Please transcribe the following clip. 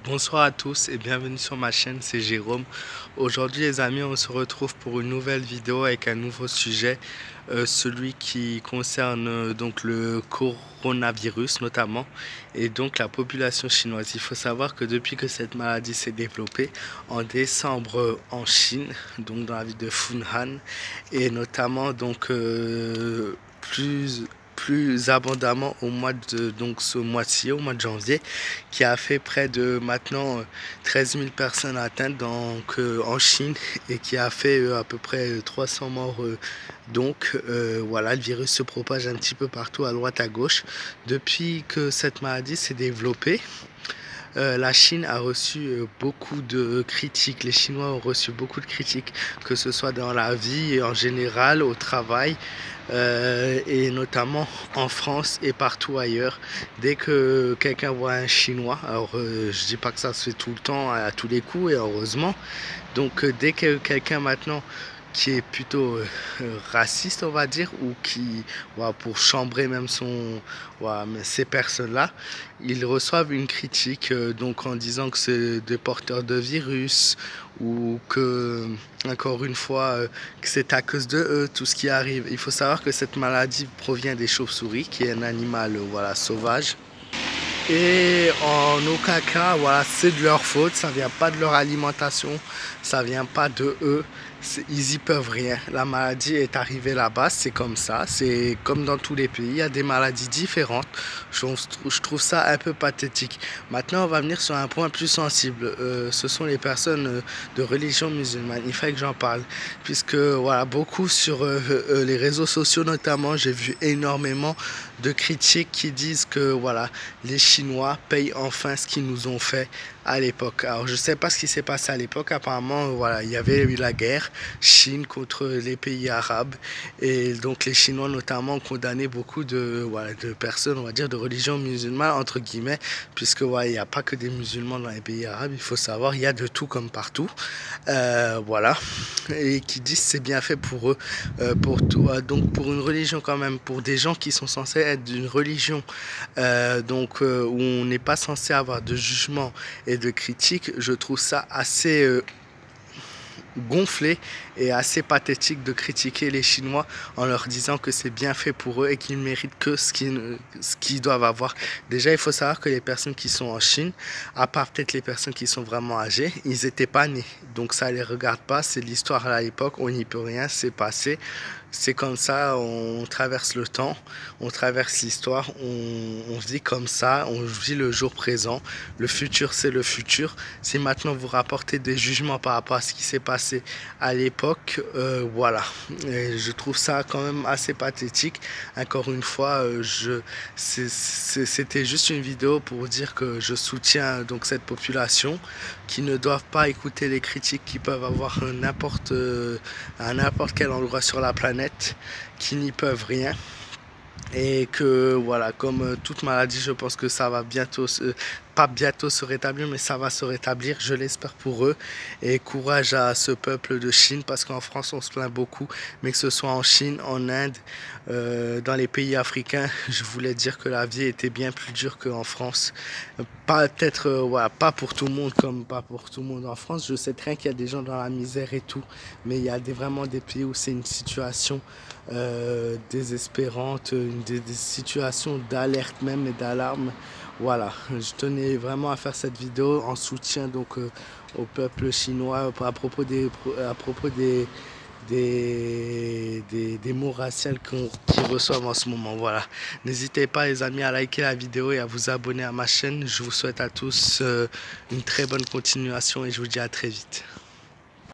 Bonsoir à tous et bienvenue sur ma chaîne, c'est Jérôme. Aujourd'hui les amis, on se retrouve pour une nouvelle vidéo avec un nouveau sujet, celui qui concerne donc le coronavirus notamment et donc la population chinoise. Il faut savoir que depuis que cette maladie s'est développée en décembre en Chine, donc dans la ville de Funan et notamment donc plus abondamment au mois de ce mois-ci, au mois de janvier, qui a fait près de maintenant 13 000 personnes atteintes en Chine et qui a fait à peu près 300 morts. Voilà, le virus se propage un petit peu partout, à droite, à gauche. Depuis que cette maladie s'est développée, la Chine a reçu beaucoup de critiques. Les Chinois ont reçu beaucoup de critiques, que ce soit dans la vie en général, au travail, et notamment en France et partout ailleurs. Dès que quelqu'un voit un Chinois, alors je dis pas que ça se fait tout le temps, à tous les coups, et heureusement. Donc dès que quelqu'un maintenant qui est plutôt raciste, on va dire, ou qui, voilà, pour chambrer même voilà, ces personnes-là, ils reçoivent une critique donc en disant que c'est des porteurs de virus ou que, encore une fois, que c'est à cause de eux tout ce qui arrive. Il faut savoir que cette maladie provient des chauves-souris, qui est un animal voilà, sauvage. Et en aucun cas, voilà, c'est de leur faute, ça vient pas de leur alimentation, ça vient pas de eux, ils y peuvent rien. La maladie est arrivée là-bas, c'est comme ça, c'est comme dans tous les pays, il y a des maladies différentes. Je trouve ça un peu pathétique. Maintenant, on va venir sur un point plus sensible. Ce sont les personnes de religion musulmane. Il fallait que j'en parle, puisque voilà, beaucoup sur les réseaux sociaux notamment, j'ai vu énormément de critiques qui disent que voilà, les Chinois payent enfin ce qu'ils nous ont fait à l'époque. Alors je sais pas ce qui s'est passé à l'époque. Apparemment voilà, il y avait eu la guerre Chine contre les pays arabes et donc les Chinois notamment ont condamné beaucoup de personnes, on va dire, de religion musulmane entre guillemets, puisque voilà, il n'y a pas que des musulmans dans les pays arabes. Il faut savoir, il y a de tout comme partout, voilà, et qui disent c'est bien fait pour eux, pour tout, donc pour une religion quand même, pour des gens qui sont censés être d'une religion où on n'est pas censé avoir de jugement et de critique. Je trouve ça assez gonflé et assez pathétique de critiquer les Chinois en leur disant que c'est bien fait pour eux et qu'ils méritent que ce qu'ils doivent avoir. Déjà, il faut savoir que les personnes qui sont en Chine, à part peut-être les personnes qui sont vraiment âgées, ils n'étaient pas nés. Donc ça ne les regarde pas, c'est l'histoire à l'époque, on n'y peut rien, c'est passé. C'est comme ça, on traverse le temps, on traverse l'histoire, on vit comme ça, on vit le jour présent. Le futur, c'est le futur. Si maintenant vous rapportez des jugements par rapport à ce qui s'est passé à l'époque, voilà. Et je trouve ça quand même assez pathétique. Encore une fois, c'était juste une vidéo pour dire que je soutiens donc cette population, qui ne doivent pas écouter les critiques qui peuvent avoir à n'importe quel endroit sur la planète, qui n'y peuvent rien. Et que voilà, comme toute maladie, je pense que ça va bientôt pas bientôt se rétablir, mais ça va se rétablir, je l'espère pour eux. Et courage à ce peuple de Chine, parce qu'en France on se plaint beaucoup, mais que ce soit en Chine, en Inde, dans les pays africains, je voulais dire que la vie était bien plus dure qu'en France. Pas peut-être, voilà, pas pour tout le monde comme pas pour tout le monde en France. Je sais très bien qu'il y a des gens dans la misère et tout, mais il y a vraiment des pays où c'est une situation désespérante, des situations d'alerte même et d'alarme. Voilà, je tenais vraiment à faire cette vidéo en soutien donc au peuple chinois à propos des mots raciaux qu'ils reçoivent en ce moment. Voilà, n'hésitez pas les amis à liker la vidéo et à vous abonner à ma chaîne. Je vous souhaite à tous une très bonne continuation et je vous dis à très vite.